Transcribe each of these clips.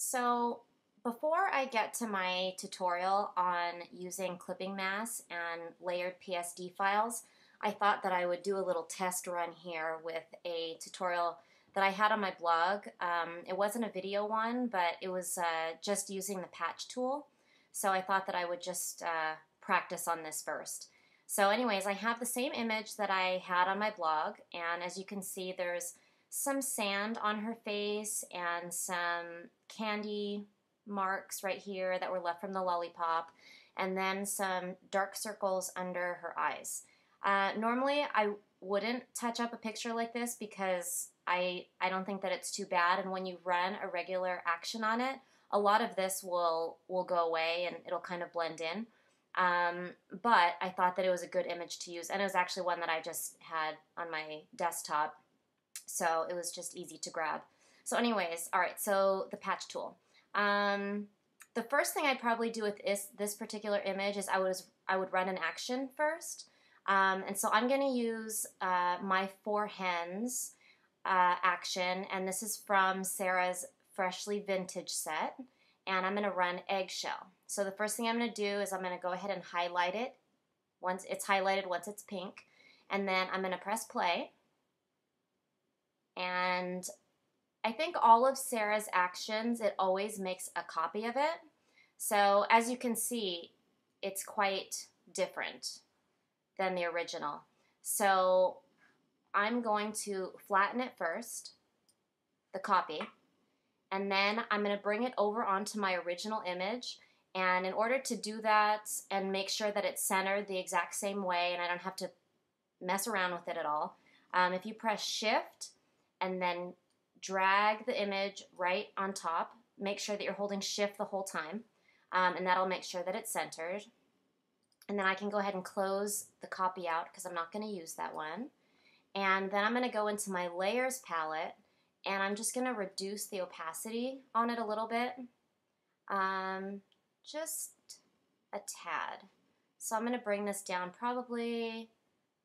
So before I get to my tutorial on using clipping masks and layered PSD files, I thought that I would do a little test run here with a tutorial that I had on my blog. It wasn't a video one, but it was just using the patch tool. So I thought that I would just practice on this first. So anyways, I have the same image that I had on my blog, and as you can see, there's some sand on her face and some candy marks right here that were left from the lollipop, and then some dark circles under her eyes. Normally I wouldn't touch up a picture like this because I don't think that it's too bad, and when you run a regular action on it, a lot of this will go away and it'll kind of blend in. But I thought that it was a good image to use, and it was actually one that I just had on my desktop, so it was just easy to grab. So anyways, all right, so the patch tool. The first thing I'd probably do with this particular image is I would run an action first. And so I'm going to use my four hens action, and this is from Sarah's Freshly Vintage set, and I'm going to run eggshell. So the first thing I'm going to do is I'm going to go ahead and highlight it once it's highlighted, once it's pink, and then I'm going to press play. And I think all of Sarah's actions, it always makes a copy of it. So as you can see, it's quite different than the original. So I'm going to flatten it first, the copy, and then I'm going to bring it over onto my original image. And in order to do that and make sure that it's centered the exact same way and I don't have to mess around with it at all, if you press Shift and then drag the image right on top, make sure that you're holding Shift the whole time, and that'll make sure that it's centered. And then I can go ahead and close the copy out because I'm not going to use that one. And then I'm going to go into my layers palette, and I'm just going to reduce the opacity on it a little bit, just a tad. So I'm going to bring this down probably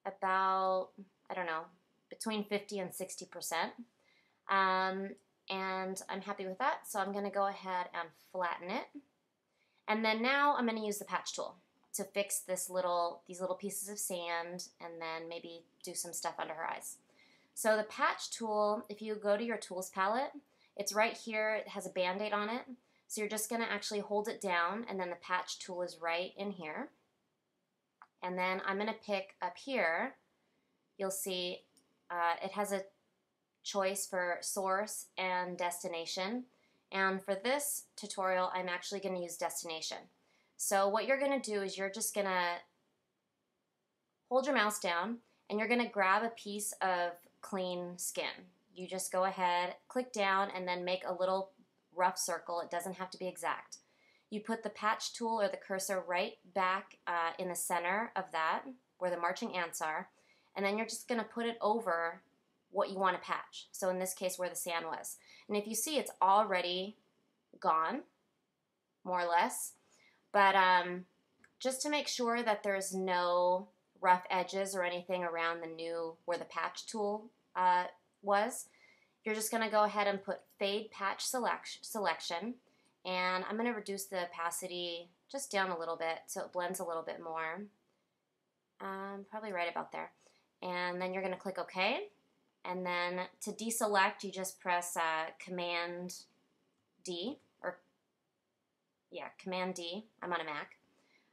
about, I don't know, between 50 and 60%. And I'm happy with that, so I'm going to go ahead and flatten it. And then now I'm going to use the patch tool to fix these little pieces of sand and then maybe do some stuff under her eyes. So the patch tool, if you go to your tools palette, it's right here. It has a band-aid on it. So you're just going to actually hold it down, and then the patch tool is right in here. And then I'm going to pick up here. You'll see it has a choice for source and destination. And for this tutorial, I'm actually going to use destination. So what you're going to do is you're just going to hold your mouse down, and you're going to grab a piece of clean skin. You just go ahead, click down, and then make a little rough circle. It doesn't have to be exact. You put the patch tool or the cursor right back in the center of that, where the marching ants are, and then you're just going to put it over what you want to patch. So in this case, where the sand was. And if you see, it's already gone, more or less. But just to make sure that there's no rough edges or anything around where the patch tool was, you're just going to go ahead and put Fade Patch Selection, and I'm going to reduce the opacity just down a little bit so it blends a little bit more, probably right about there. And then you're going to click OK, and then to deselect, you just press Command D, or yeah, Command D. I'm on a Mac.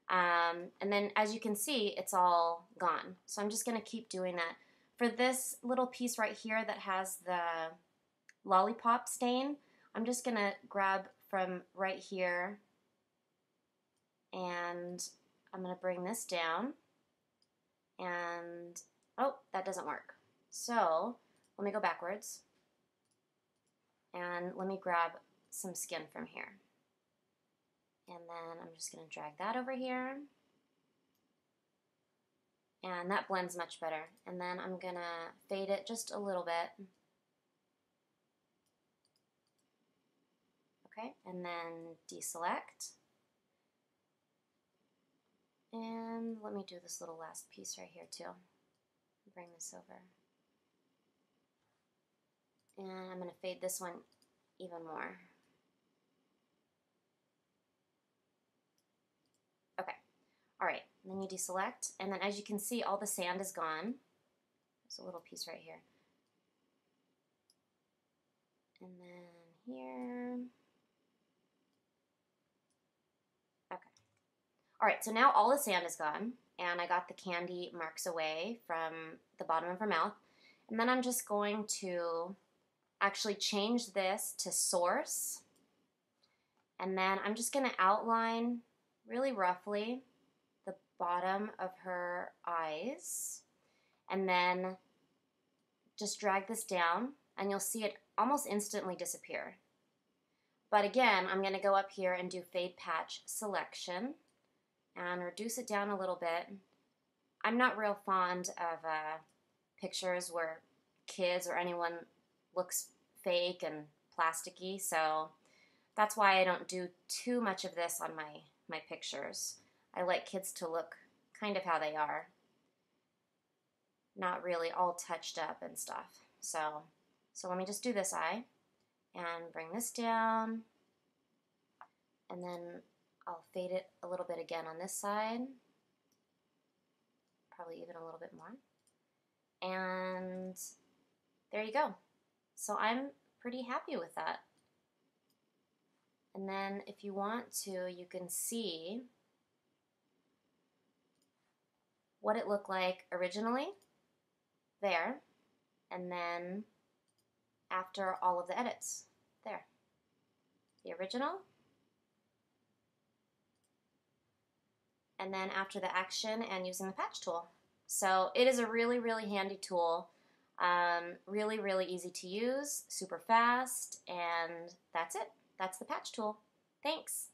And then as you can see, it's all gone. So I'm just going to keep doing that. For this little piece right here that has the lollipop stain, I'm just going to grab from right here, and I'm going to bring this down, and oh, that doesn't work. So let me go backwards, and let me grab some skin from here. And then I'm just going to drag that over here. And that blends much better. And then I'm going to fade it just a little bit. Okay, and then deselect. And let me do this little last piece right here too. Bring this over. And I'm going to fade this one even more. All right, and then you deselect, and then as you can see, all the sand is gone. There's a little piece right here. And then here. Okay. All right, so now all the sand is gone, and I got the candy marks away from the bottom of her mouth. And then I'm just going to actually change this to source. And then I'm just going to outline really roughly the bottom of her eyes. And then just drag this down, and you'll see it almost instantly disappear. But again, I'm going to go up here and do Fade Patch Selection and reduce it down a little bit. I'm not real fond of pictures where kids or anyone looks fake and plasticky, so that's why I don't do too much of this on my pictures. I like kids to look kind of how they are, not really all touched up and stuff. So let me just do this eye and bring this down, and then I'll fade it a little bit again on this side, probably even a little bit more. And there you go. So I'm pretty happy with that. And then if you want to, you can see what it looked like originally there, and then after all of the edits there. The original, and then after the action and using the patch tool. So it is a really, really handy tool. Really, really easy to use, super fast, and that's it. That's the patch tool. Thanks.